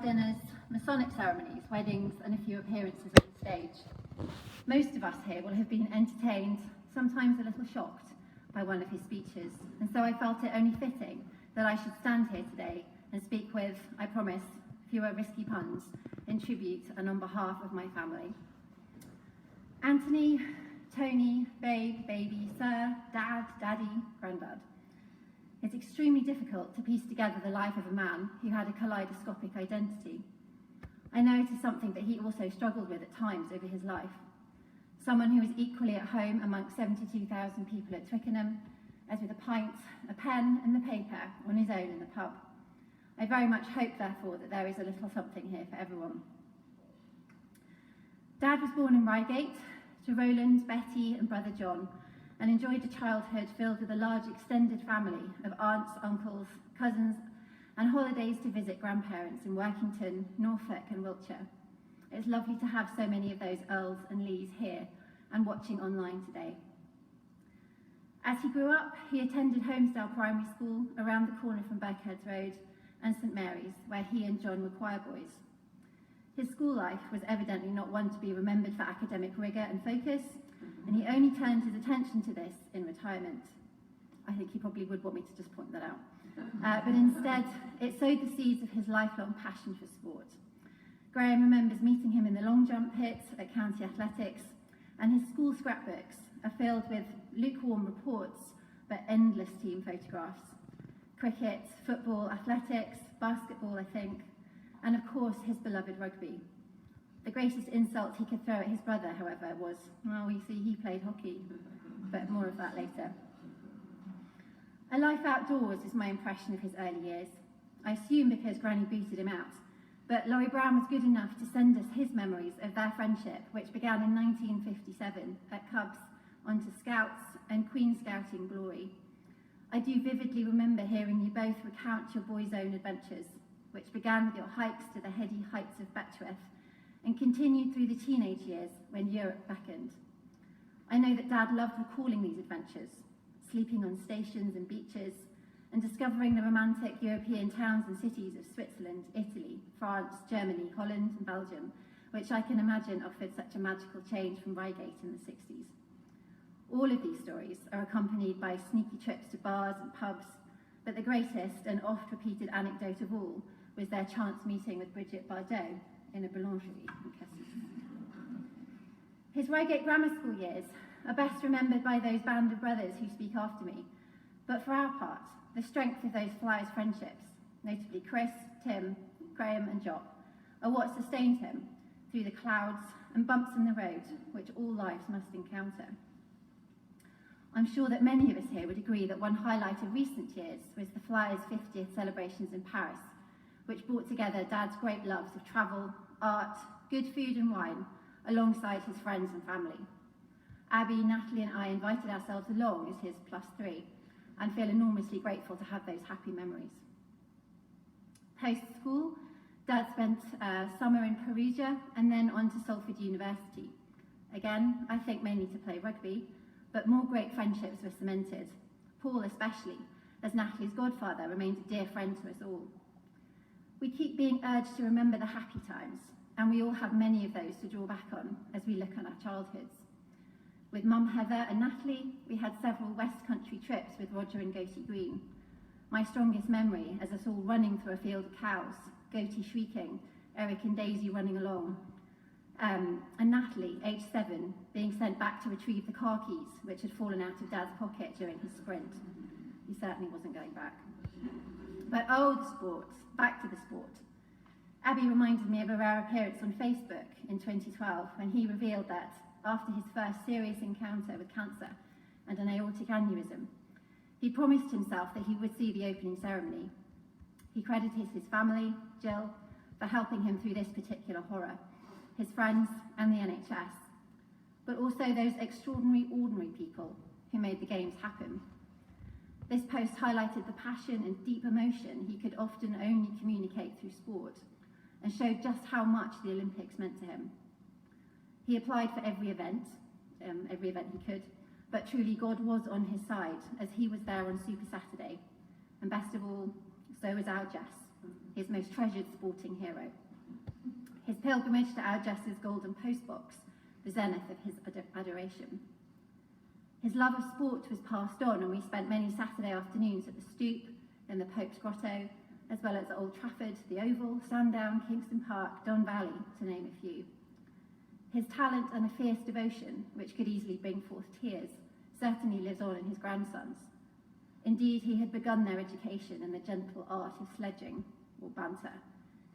dinners, Masonic ceremonies, weddings, and a few appearances on the stage. Most of us here will have been entertained, sometimes a little shocked, by one of his speeches, and so I felt it only fitting that I should stand here today and speak with, I promise, fewer risky puns, in tribute and on behalf of my family. Anthony, Tony, babe, baby, sir, dad, daddy, granddad. It's extremely difficult to piece together the life of a man who had a kaleidoscopic identity. I know it is something that he also struggled with at times over his life. Someone who was equally at home amongst 72,000 people at Twickenham, as with a pint, a pen and the paper on his own in the pub. I very much hope, therefore, that there is a little something here for everyone. Dad was born in Reigate to Roland, Betty and brother John, and enjoyed a childhood filled with a large extended family of aunts, uncles, cousins, and holidays to visit grandparents in Workington, Norfolk and Wiltshire. It's lovely to have so many of those Earls and Lees here and watching online today. As he grew up, he attended Holmesdale Primary School around the corner from Birkheads Road and St Mary's, where he and John were choir boys. His school life was evidently not one to be remembered for academic rigour and focus, and he only turned his attention to this in retirement. I think he probably would want me to just point that out. But instead, it sowed the seeds of his lifelong passion for sport. Graham remembers meeting him in the long jump pit at County Athletics, and his school scrapbooks are filled with lukewarm reports but endless team photographs. Cricket, football, athletics, basketball, I think, and of course his beloved rugby. The greatest insult he could throw at his brother, however, was, well, you see, he played hockey, but more of that later. A life outdoors is my impression of his early years. I assume because Granny booted him out, but Laurie Brown was good enough to send us his memories of their friendship, which began in 1957 at Cubs onto Scouts and Queen Scouting glory. I do vividly remember hearing you both recount your boys' own adventures, which began with your hikes to the heady heights of Betchworth and continued through the teenage years when Europe beckoned. I know that Dad loved recalling these adventures, sleeping on stations and beaches, and discovering the romantic European towns and cities of Switzerland, Italy, France, Germany, Holland and Belgium, which I can imagine offered such a magical change from Reigate in the 60s. All of these stories are accompanied by sneaky trips to bars and pubs, but the greatest and oft-repeated anecdote of all was their chance meeting with Brigitte Bardot in a boulangerie in Cassis. His Reigate Grammar School years are best remembered by those band of brothers who speak after me, but for our part, the strength of those Flyers friendships, notably Chris, Tim, Graham and Jock, are what sustained him through the clouds and bumps in the road which all lives must encounter. I'm sure that many of us here would agree that one highlight of recent years was the Flyers' 50th celebrations in Paris, which brought together Dad's great loves of travel, art, good food and wine, alongside his friends and family. Abby, Natalie and I invited ourselves along as his +3 and feel enormously grateful to have those happy memories. Post-school, Dad spent summer in Perugia and then on to Salford University. Again, I think mainly to play rugby, but more great friendships were cemented. Paul especially, as Natalie's godfather, remained a dear friend to us all. We keep being urged to remember the happy times, and we all have many of those to draw back on as we look on our childhoods. With Mum Heather and Natalie, we had several West Country trips with Roger and Goatee Green. My strongest memory is us all running through a field of cows, Goatee shrieking, Eric and Daisy running along, and Natalie, aged 7, being sent back to retrieve the car keys which had fallen out of Dad's pocket during his sprint. He certainly wasn't going back. But oh, the sport, back to the sport. Abby reminded me of a rare appearance on Facebook in 2012 when he revealed that, after his first serious encounter with cancer and an aortic aneurysm, he promised himself that he would see the opening ceremony. He credited his family, Jill, for helping him through this particular horror, his friends and the NHS, but also those extraordinary, ordinary people who made the games happen. This post highlighted the passion and deep emotion he could often only communicate through sport and showed just how much the Olympics meant to him. He applied for every event he could, but truly God was on his side as he was there on Super Saturday. And best of all, so was our Jess, his most treasured sporting hero. His pilgrimage to Alges's golden postbox, the zenith of his adoration. His love of sport was passed on, and we spent many Saturday afternoons at the Stoop, in the Pope's Grotto, as well as at Old Trafford, the Oval, Sandown, Kingston Park, Don Valley, to name a few. His talent and a fierce devotion, which could easily bring forth tears, certainly lives on in his grandsons. Indeed, he had begun their education in the gentle art of sledging, or banter,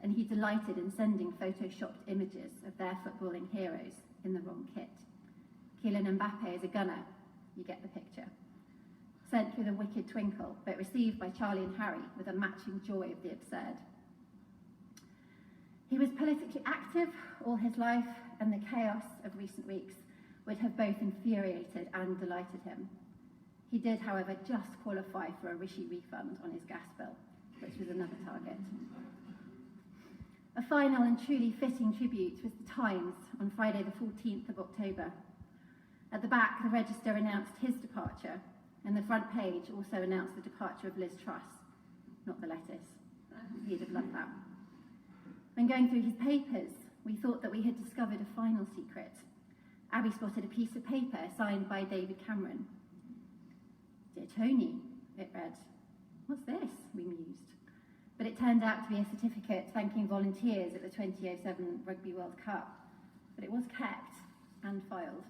and he delighted in sending photoshopped images of their footballing heroes in the wrong kit. Kylian Mbappe is a gunner, you get the picture. Sent with a wicked twinkle, but received by Charlie and Harry with a matching joy of the absurd. He was politically active all his life, and the chaos of recent weeks would have both infuriated and delighted him. He did, however, just qualify for a Rishi refund on his gas bill, which was another target. A final and truly fitting tribute was the Times on Friday the 14th of October. At the back, the Register announced his departure, and the front page also announced the departure of Liz Truss, not the lettuce. He'd have loved that. When going through his papers, we thought that we had discovered a final secret. Abby spotted a piece of paper signed by David Cameron. "Dear Tony," it read. "What's this?" we mused. But it turned out to be a certificate thanking volunteers at the 2007 Rugby World Cup. But it was kept and filed.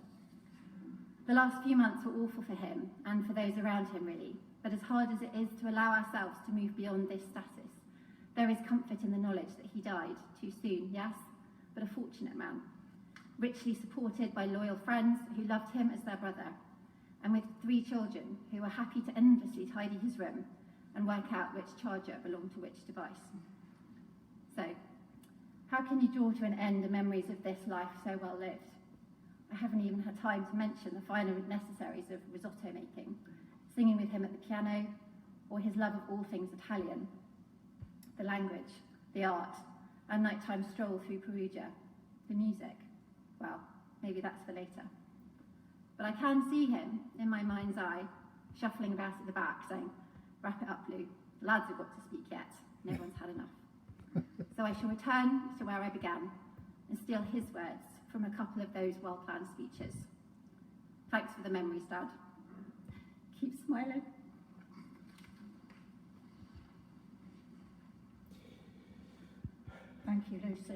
The last few months were awful for him and for those around him, really. But as hard as it is to allow ourselves to move beyond this status, there is comfort in the knowledge that he died too soon, yes, but a fortunate man, richly supported by loyal friends who loved him as their brother, and with 3 children who were happy to endlessly tidy his room and work out which charger belonged to which device. So, how can you draw to an end the memories of this life so well lived? I haven't even had time to mention the finer necessaries of risotto making, singing with him at the piano, or his love of all things Italian, the language, the art, a nighttime stroll through Perugia, the music. Well, maybe that's for later. But I can see him, in my mind's eye, shuffling about at the back, saying, "Wrap it up, Lou. The lads have got to speak yet. No one's had enough." So I shall return to where I began and steal his words from a couple of those well-planned speeches. Thanks for the memories, Dad. Keep smiling. Thank you, Lucy.